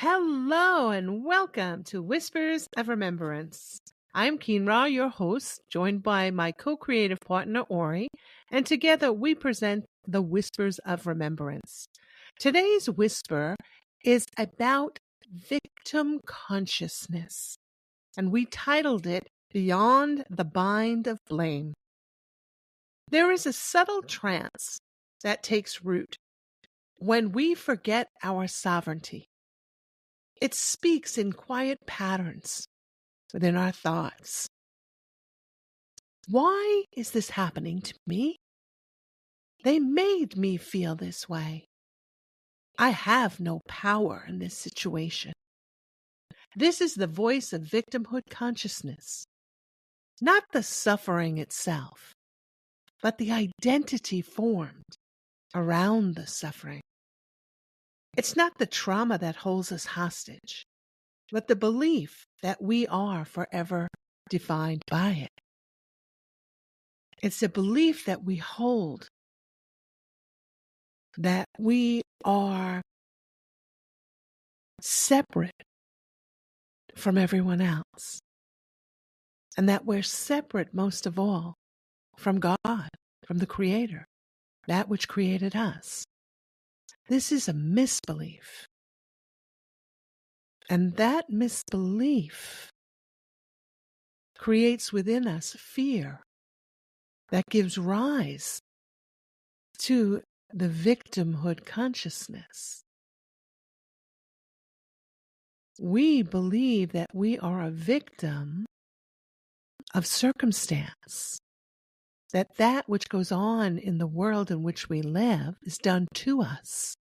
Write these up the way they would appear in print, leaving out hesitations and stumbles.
Hello and welcome to Whispers of Remembrance. I'm Keenra, your host, joined by my co-creative partner, Ori, and together we present the Whispers of Remembrance. Today's whisper is about victim consciousness, and we titled it Beyond the Bind of Blame. There is a subtle trance that takes root when we forget our sovereignty. It speaks in quiet patterns within our thoughts. Why is this happening to me? They made me feel this way. I have no power in this situation. This is the voice of victimhood consciousness, not the suffering itself, but the identity formed around the suffering. It's not the trauma that holds us hostage, but the belief that we are forever defined by it. It's a belief that we hold that we are separate from everyone else, and that we're separate most of all from God, from the Creator, that which created us. This is a misbelief. And that misbelief creates within us fear that gives rise to the victimhood consciousness. We believe that we are a victim of circumstance, that which goes on in the world in which we live is done to us,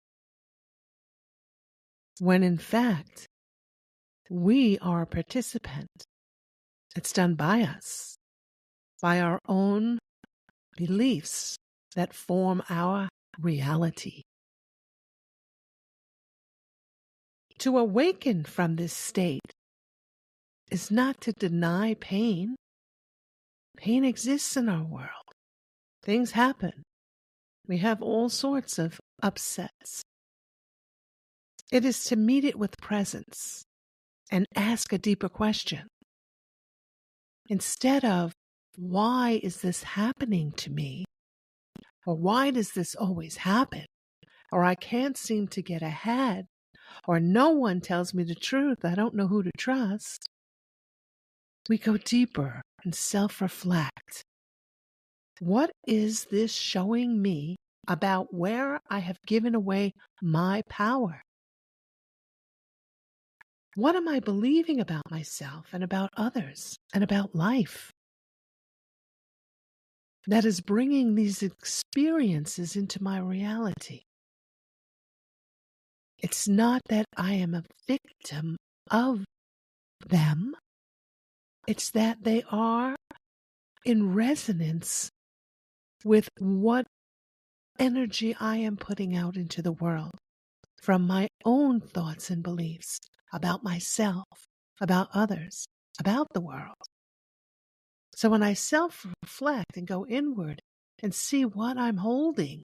when in fact, we are a participant. It's done by us, by our own beliefs that form our reality. To awaken from this state is not to deny pain. Pain exists in our world. Things happen. We have all sorts of upsets. It is to meet it with presence and ask a deeper question. Instead of, why is this happening to me? Or why does this always happen? Or I can't seem to get ahead? Or no one tells me the truth, I don't know who to trust. We go deeper and self-reflect. What is this showing me about where I have given away my power? What am I believing about myself and about others and about life that is bringing these experiences into my reality? It's not that I am a victim of them. It's that they are in resonance with what energy I am putting out into the world from my own thoughts and beliefs about myself, about others, about the world. So when I self-reflect and go inward and see what I'm holding,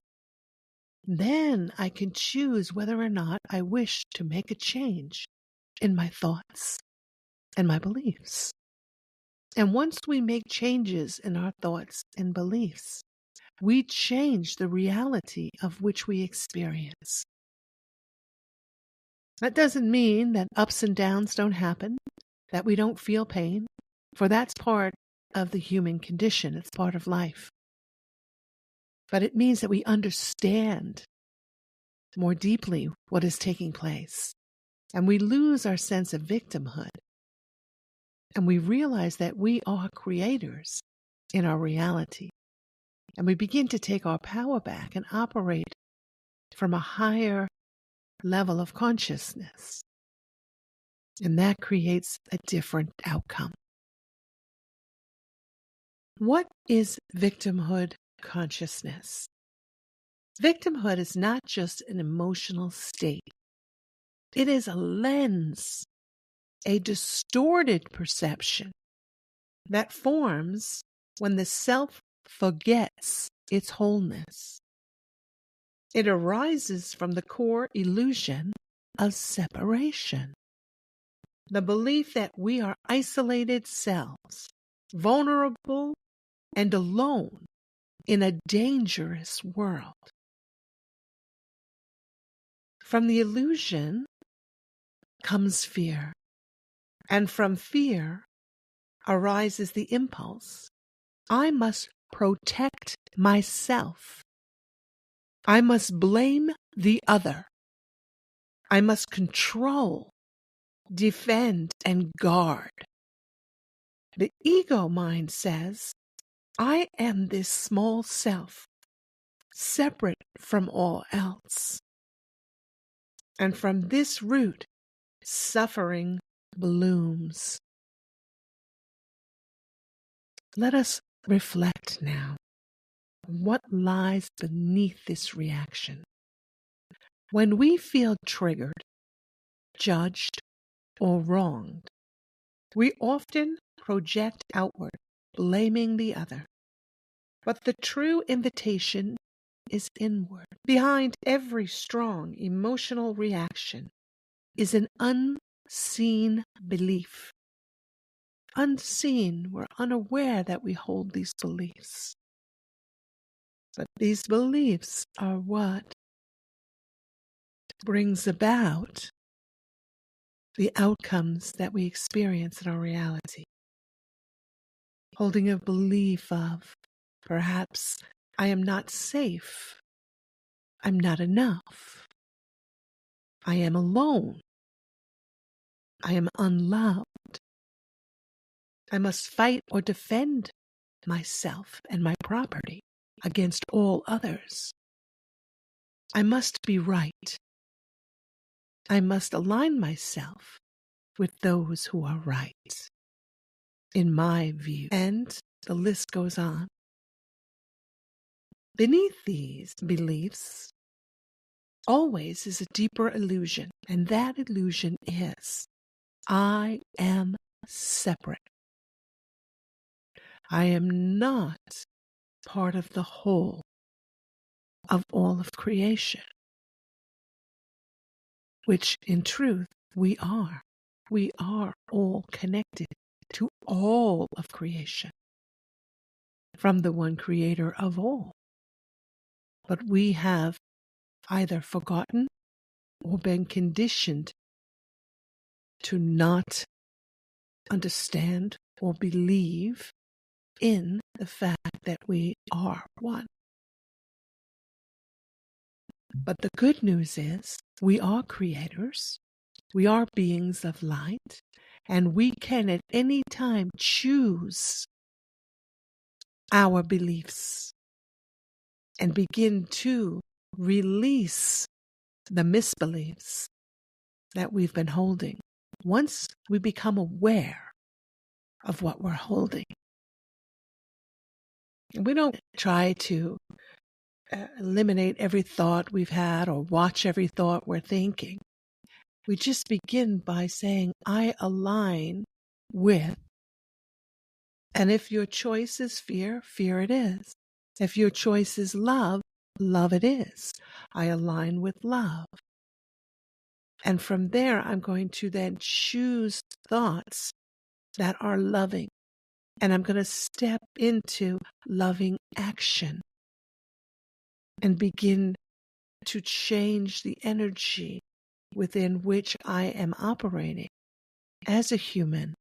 then I can choose whether or not I wish to make a change in my thoughts and my beliefs. And once we make changes in our thoughts and beliefs, we change the reality of which we experience. That doesn't mean that ups and downs don't happen, that we don't feel pain, for that's part of the human condition. It's part of life. But it means that we understand more deeply what is taking place, and we lose our sense of victimhood, and we realize that we are creators in our reality, and we begin to take our power back and operate from a higher level of consciousness, and that creates a different outcome. What is victimhood consciousness? Victimhood is not just an emotional state. It is a lens, a distorted perception that forms when the self forgets its wholeness. It arises from the core illusion of separation. The belief that we are isolated selves, vulnerable and alone in a dangerous world. From the illusion comes fear, and from fear arises the impulse. I must protect myself. I must blame the other. I must control, defend, and guard. The ego mind says, I am this small self, separate from all else. And from this root, suffering blooms. Let us reflect now. What lies beneath this reaction? When we feel triggered, judged, or wronged, we often project outward, blaming the other. But the true invitation is inward. Behind every strong emotional reaction is an unseen belief. Unseen, we're unaware that we hold these beliefs. But these beliefs are what brings about the outcomes that we experience in our reality. Holding a belief of, perhaps, I am not safe. I'm not enough. I am alone. I am unloved. I must fight or defend myself and my property against all others. I must be right. I must align myself with those who are right, in my view. And the list goes on. Beneath these beliefs always is a deeper illusion, and that illusion is, I am separate. I am not part of the whole of all of creation, which in truth we are. We are all connected to all of creation from the one creator of all. But we have either forgotten or been conditioned to not understand or believe in the fact that we are one. But the good news is we are creators, we are beings of light, and we can at any time choose our beliefs and begin to release the misbeliefs that we've been holding once we become aware of what we're holding. And we don't try to eliminate every thought we've had or watch every thought we're thinking. We just begin by saying, I align with, and if your choice is fear, fear it is. If your choice is love, love it is. I align with love. And from there, I'm going to then choose thoughts that are loving. And I'm going to step into loving action and begin to change the energy within which I am operating as a human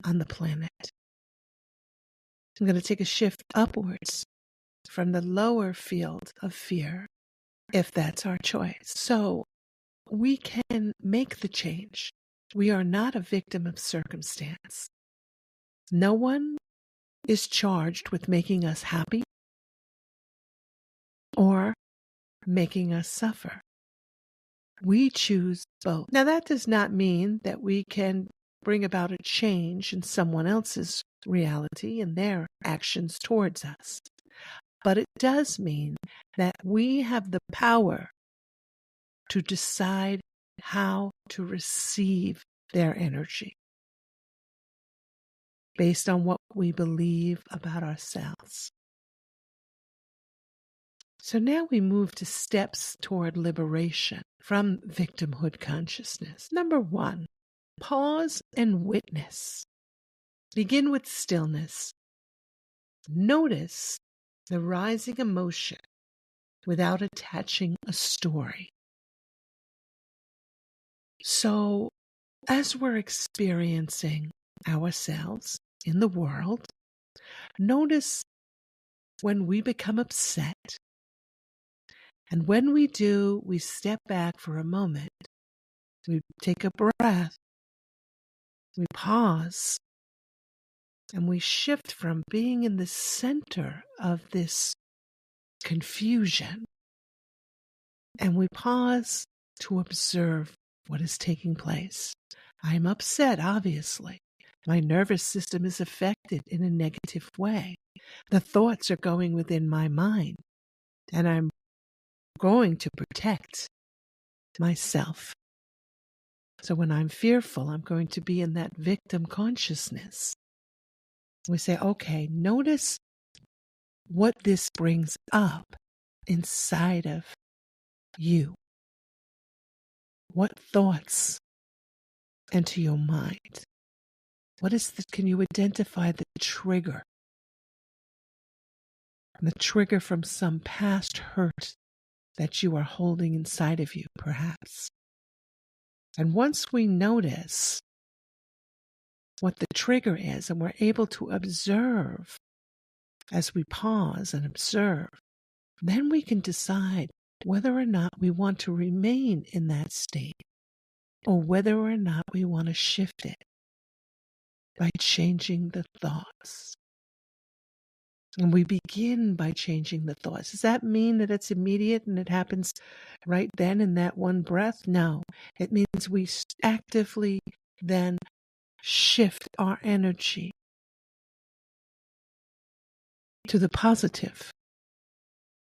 on the planet. I'm going to take a shift upwards from the lower field of fear, if that's our choice. So we can make the change. We are not a victim of circumstance. No one is charged with making us happy or making us suffer. We choose both. Now, that does not mean that we can bring about a change in someone else's reality and their actions towards us. But it does mean that we have the power to decide how to receive their energy based on what we believe about ourselves. So now we move to steps toward liberation. from victimhood consciousness. Number 1, pause and witness. Begin with stillness. Notice the rising emotion without attaching a story. So, as we're experiencing ourselves in the world, notice when we become upset. And when we do, we step back for a moment. We take a breath. We pause. And we shift from being in the center of this confusion. And we pause to observe what is taking place. I'm upset, obviously. My nervous system is affected in a negative way. The thoughts are going within my mind, and I'm going to protect myself. So when I'm fearful, I'm going to be in that victim consciousness. We say, okay, notice what this brings up inside of you. What thoughts enter your mind? Can you identify the trigger? The trigger from some past hurt that you are holding inside of you, perhaps. And once we notice what the trigger is, and we're able to observe as we pause and observe, then we can decide whether or not we want to remain in that state, or whether or not we want to shift it by changing the thoughts. And we begin by changing the thoughts. Does that mean that it's immediate and it happens right then in that one breath? No. It means we actively then shift our energy to the positive,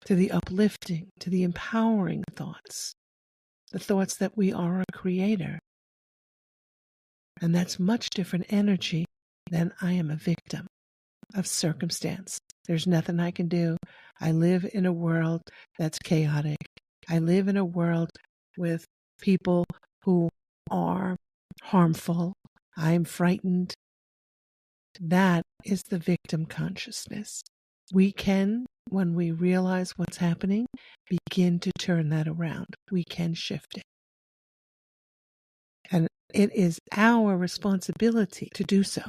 to the uplifting, to the empowering thoughts, the thoughts that we are a creator. And that's much different energy than I am a victim of circumstance. There's nothing I can do. I live in a world that's chaotic. I live in a world with people who are harmful. I'm frightened. That is the victim consciousness. We can, when we realize what's happening, begin to turn that around. We can shift it. And it is our responsibility to do so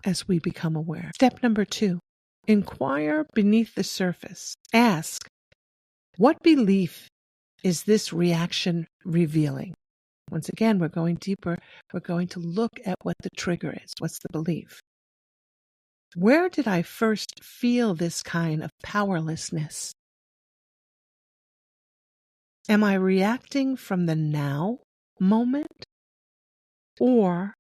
as we become aware. Step number 2, inquire beneath the surface. Ask, what belief is this reaction revealing? Once again, we're going deeper. We're going to look at what the trigger is. What's the belief? Where did I first feel this kind of powerlessness? Am I reacting from the now moment or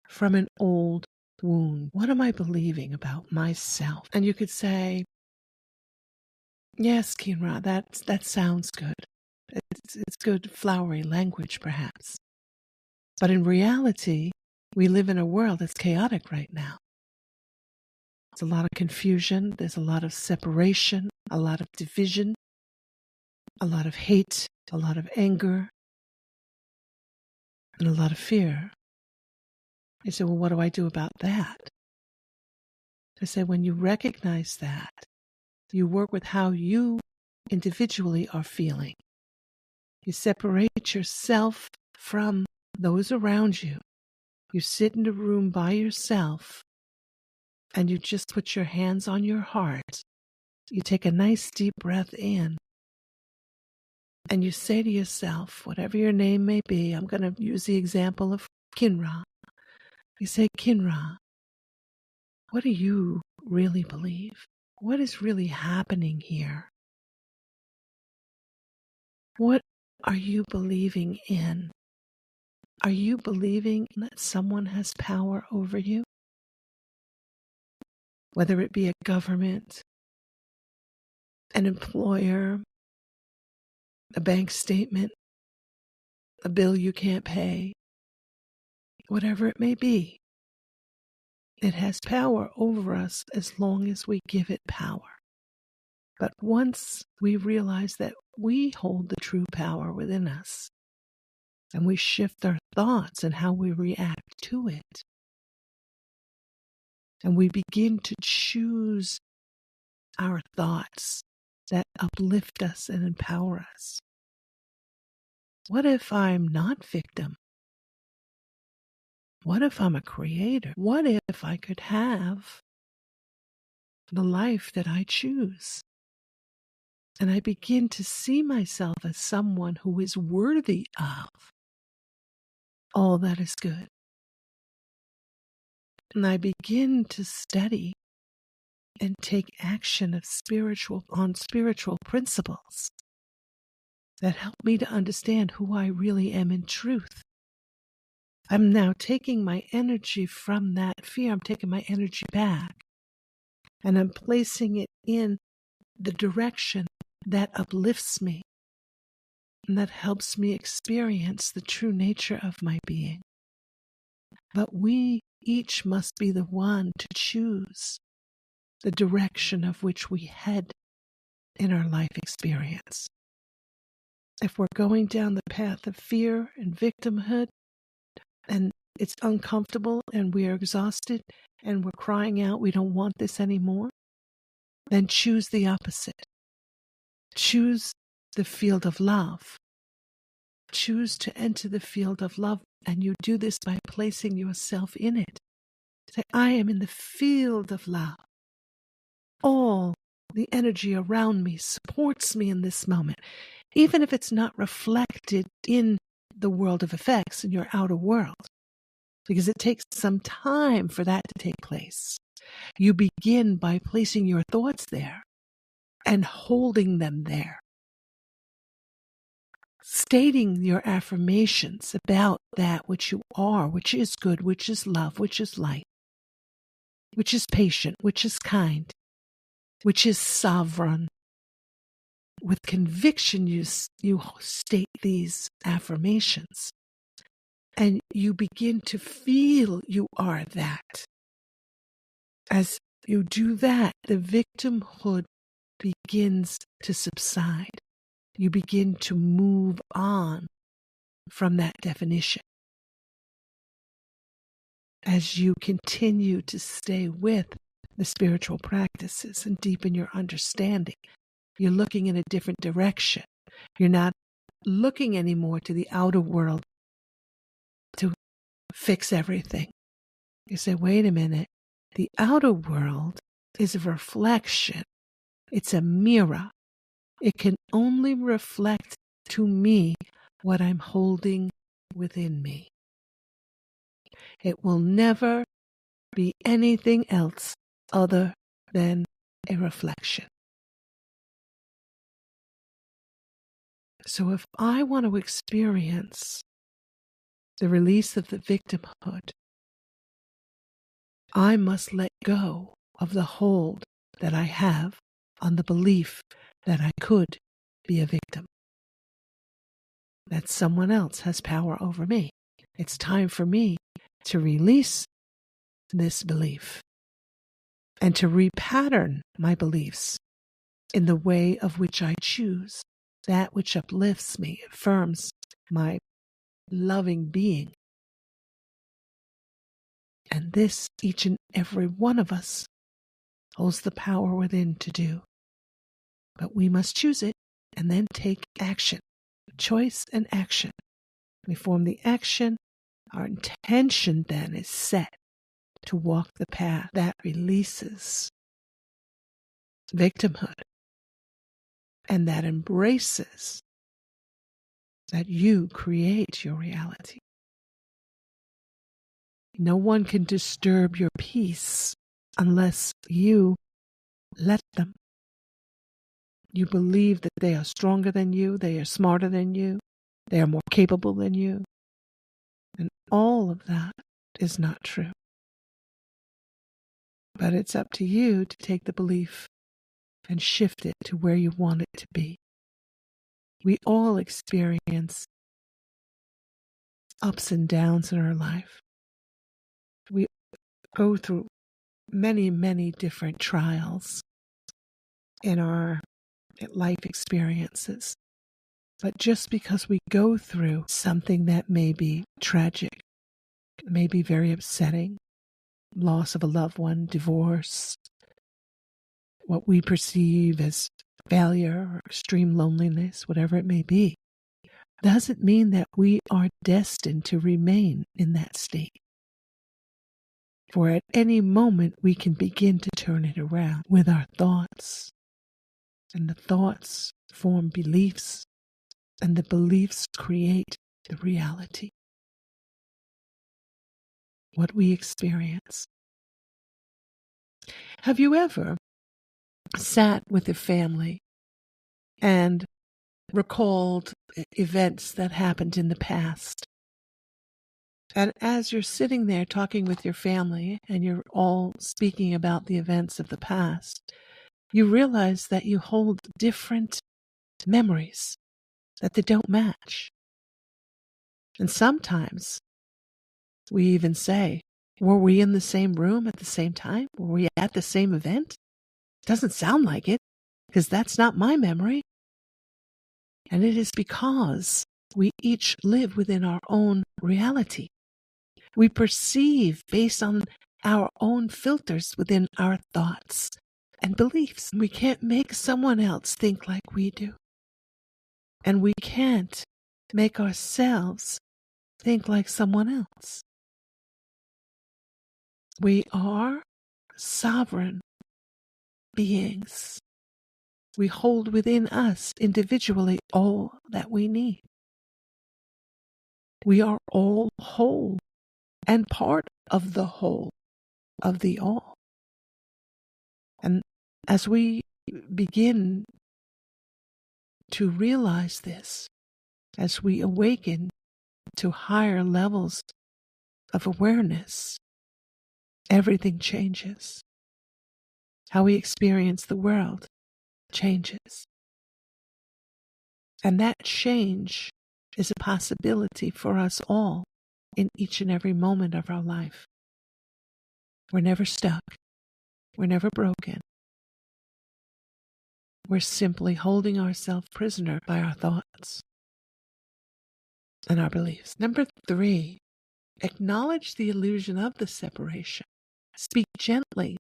from an old wound? What am I believing about myself? And you could say, yes, Kinra, that sounds good. It's good flowery language, perhaps. But in reality, we live in a world that's chaotic right now. There's a lot of confusion. There's a lot of separation, a lot of division, a lot of hate, a lot of anger, and a lot of fear. You say, well, what do I do about that? I say, when you recognize that, you work with how you individually are feeling. You separate yourself from those around you. You sit in a room by yourself and you just put your hands on your heart. You take a nice deep breath in and you say to yourself, whatever your name may be, I'm going to use the example of Kinra. You say, Kinra, what do you really believe? What is really happening here? What are you believing in? Are you believing that someone has power over you? Whether it be a government, an employer, a bank statement, a bill you can't pay, whatever it may be, it has power over us as long as we give it power. But once we realize that we hold the true power within us, And we shift our thoughts and how we react to it. And we begin to choose our thoughts that uplift us and empower us. What if I'm not victim? What if I'm a creator? What if I could have the life that I choose? And I begin to see myself as someone who is worthy of all that is good. And I begin to study and take action on spiritual principles that help me to understand who I really am in truth. I'm now taking my energy from that fear. I'm taking my energy back, and I'm placing it in the direction that uplifts me and that helps me experience the true nature of my being. But we each must be the one to choose the direction of which we head in our life experience. If we're going down the path of fear and victimhood, and it's uncomfortable and we are exhausted and we're crying out, we don't want this anymore, then choose the opposite. Choose the field of love. Choose to enter the field of love, and you do this by placing yourself in it. Say, I am in the field of love. All the energy around me supports me in this moment, even if it's not reflected in the world of effects, in your outer world, because it takes some time for that to take place. You begin by placing your thoughts there and holding them there, stating your affirmations about that which you are, which is good, which is love, which is light, which is patient, which is kind, which is sovereign. With conviction, you state these affirmations, and you begin to feel you are that. As you do that, the victimhood begins to subside. You begin to move on from that definition. As you continue to stay with the spiritual practices and deepen your understanding, you're looking in a different direction. You're not looking anymore to the outer world to fix everything. You say, wait a minute, the outer world is a reflection. It's a mirror. It can only reflect to me what I'm holding within me. It will never be anything else other than a reflection. So if I want to experience the release of the victimhood, I must let go of the hold that I have on the belief that I could be a victim, that someone else has power over me. It's time for me to release this belief and to repattern my beliefs in the way of which I choose, that which uplifts me, affirms my loving being. And this, each and every one of us holds the power within to do. But we must choose it and then take action. Choice and action. We form the action. Our intention then is set to walk the path that releases victimhood and that embraces that you create your reality. No one can disturb your peace unless you let them. You believe that they are stronger than you, they are smarter than you, they are more capable than you. And all of that is not true. But it's up to you to take the belief and shift it to where you want it to be. We all experience ups and downs in our life. We go through many, many different trials in our life experiences. But just because we go through something that may be tragic, may be very upsetting, loss of a loved one, divorce, what we perceive as failure or extreme loneliness, whatever it may be, doesn't mean that we are destined to remain in that state. For at any moment we can begin to turn it around with our thoughts. And the thoughts form beliefs, and the beliefs create the reality. What we experience. Have you ever sat with a family and recalled events that happened in the past? And as you're sitting there talking with your family and you're all speaking about the events of the past, you realize that you hold different memories, that they don't match. And sometimes we even say, were we in the same room at the same time? Were we at the same event? Doesn't sound like it, because that's not my memory. And it is because we each live within our own reality. We perceive based on our own filters within our thoughts and beliefs. We can't make someone else think like we do. And we can't make ourselves think like someone else. We are sovereign beings. We hold within us individually all that we need. We are all whole and part of the whole of the all. And as we begin to realize this, as we awaken to higher levels of awareness, everything changes. How we experience the world changes. And that change is a possibility for us all in each and every moment of our life. We're never stuck. We're never broken. We're simply holding ourselves prisoner by our thoughts and our beliefs. Number 3, acknowledge the illusion of the separation. Speak gently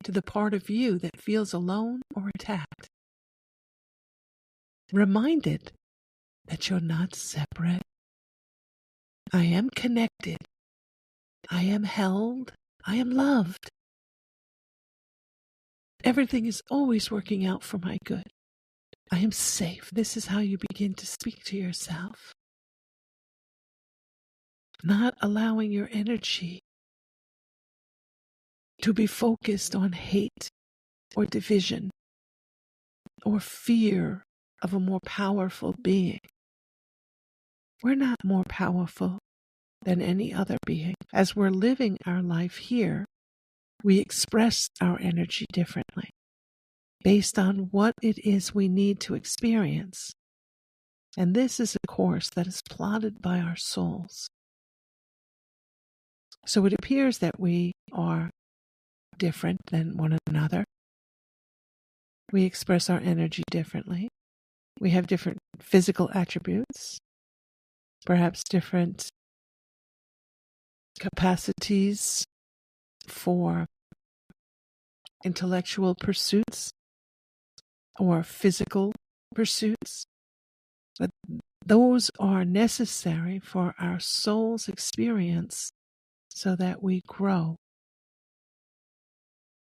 to the part of you that feels alone or attacked. Reminded that you're not separate. I am connected. I am held. I am loved. Everything is always working out for my good. I am safe. This is how you begin to speak to yourself. Not allowing your energy to be focused on hate or division or fear of a more powerful being. We're not more powerful than any other being. As we're living our life here, we express our energy differently based on what it is we need to experience. And this is a course that is plotted by our souls. So it appears that we are different than one another. We express our energy differently. We have different physical attributes, perhaps different capacities for intellectual pursuits or physical pursuits. But those are necessary for our soul's experience so that we grow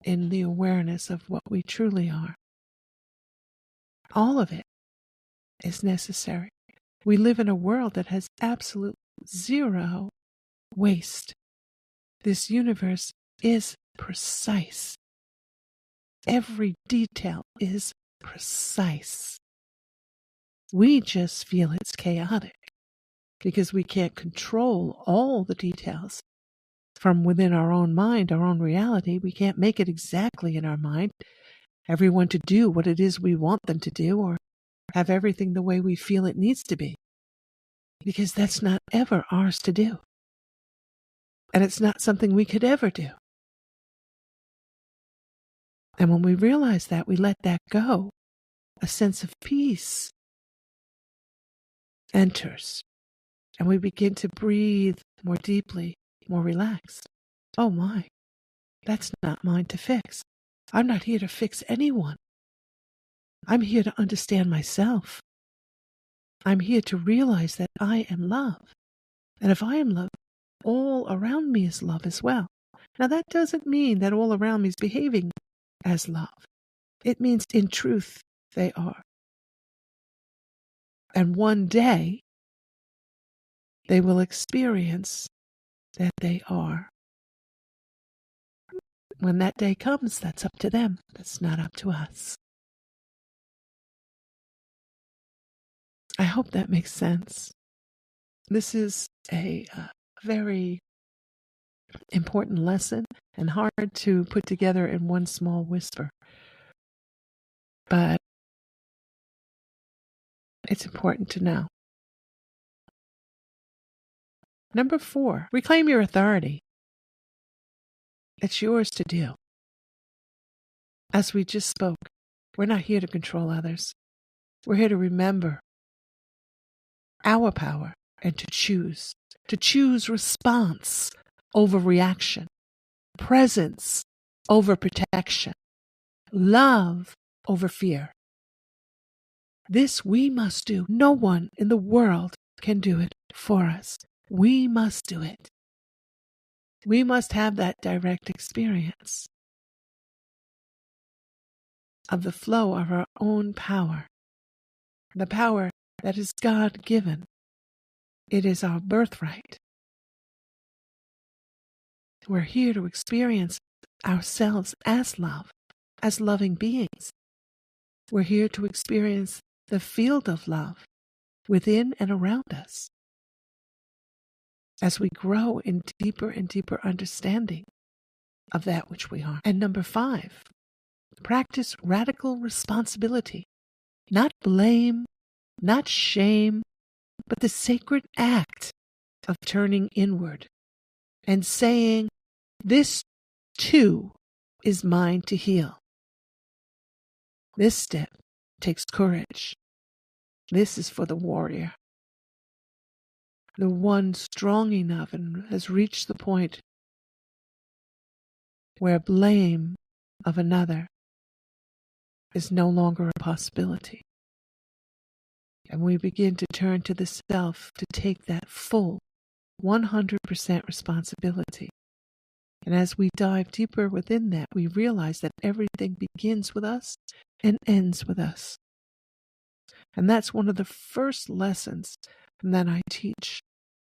in the awareness of what we truly are. All of it is necessary. We live in a world that has absolute zero waste. This universe is precise. Every detail is precise. We just feel it's chaotic because we can't control all the details from within our own mind, our own reality. We can't make it exactly in our mind, everyone to do what it is we want them to do or have everything the way we feel it needs to be, because that's not ever ours to do. And it's not something we could ever do. And when we realize that, we let that go, a sense of peace enters, and we begin to breathe more deeply, more relaxed. Oh my, that's not mine to fix. I'm not here to fix anyone. I'm here to understand myself. I'm here to realize that I am love. And if I am love, all around me is love as well. Now, that doesn't mean that all around me is behaving as love. It means in truth they are. And one day they will experience that they are. When that day comes, that's up to them. That's not up to us. I hope that makes sense. This is a very important lesson and hard to put together in one small whisper. But it's important to know. Number 4, reclaim your authority. It's yours to do. As we just spoke, we're not here to control others. We're here to remember our power and to choose response over reaction, presence over protection, love over fear. This we must do. No one in the world can do it for us. We must do it. We must have that direct experience of the flow of our own power, the power that is God-given. It is our birthright. We're here to experience ourselves as love, as loving beings. We're here to experience the field of love within and around us as we grow in deeper and deeper understanding of that which we are. And number 5, practice radical responsibility, not blame, not shame, but the sacred act of turning inward and saying, this too is mine to heal. This step takes courage. This is for the warrior, the one strong enough and has reached the point where blame of another is no longer a possibility. And we begin to turn to the self to take that full 100% responsibility. And as we dive deeper within that, we realize that everything begins with us and ends with us. And that's one of the first lessons that I teach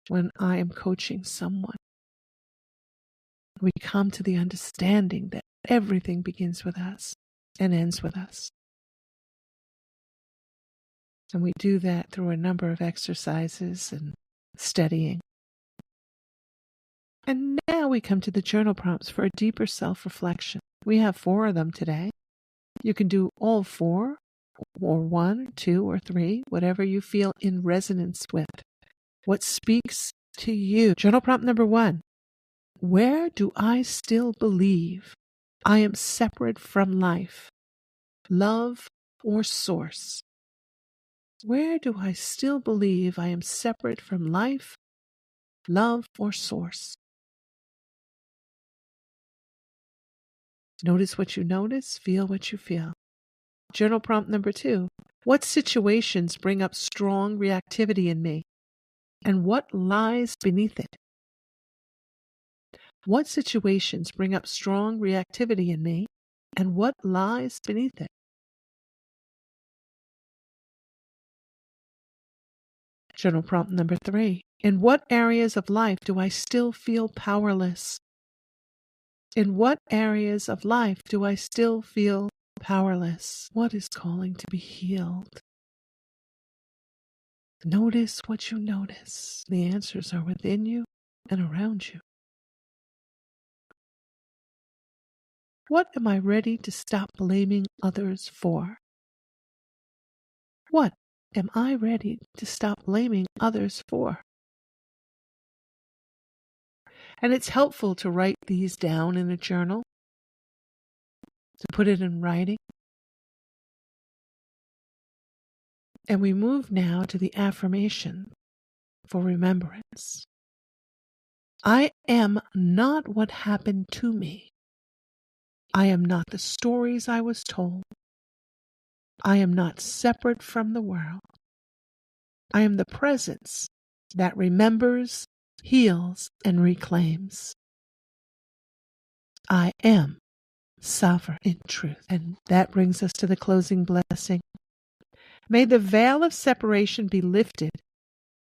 when I am coaching someone. We come to the understanding that everything begins with us and ends with us. And we do that through a number of exercises and studying. And now we come to the journal prompts for a deeper self-reflection. We have 4 of them today. You can do all 4, or 1, 2, or 3, whatever you feel in resonance with. What speaks to you? Journal prompt number 1. Where do I still believe I am separate from life, love, or source? Where do I still believe I am separate from life, love, or source? Notice what you notice, feel what you feel. Journal prompt number 2. What situations bring up strong reactivity in me? And what lies beneath it? What situations bring up strong reactivity in me? And what lies beneath it? Journal prompt number 3. In what areas of life do I still feel powerless? In what areas of life do I still feel powerless? What is calling to be healed? Notice what you notice. The answers are within you and around you. What am I ready to stop blaming others for? What am I ready to stop blaming others for? And it's helpful to write these down in a journal, to put it in writing. And we move now to the affirmation for remembrance. I am not what happened to me. I am not the stories I was told. I am not separate from the world. I am the presence that remembers, heals, and reclaims. I am sovereign in truth. And that brings us to the closing blessing. May the veil of separation be lifted.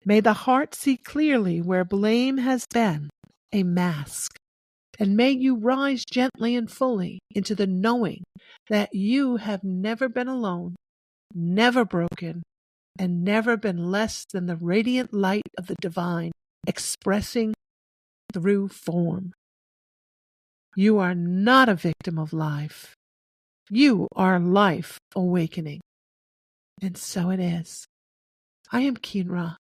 May the heart see clearly where blame has been a mask. And may you rise gently and fully into the knowing that you have never been alone, never broken, and never been less than the radiant light of the divine expressing through form. You are not a victim of life. You are life awakening. And so it is. I am Keenra,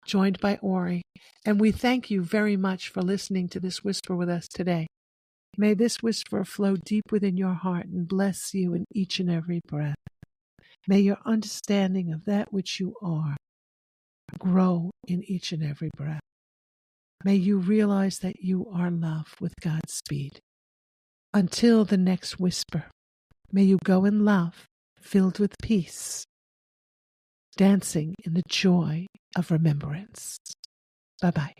joined by Ori, and we thank you very much for listening to this whisper with us today. May this whisper flow deep within your heart and bless you in each and every breath. May your understanding of that which you are grow in each and every breath. May you realize that you are love with God's speed. Until the next whisper, may you go in love, filled with peace, dancing in the joy of remembrance. Bye-bye.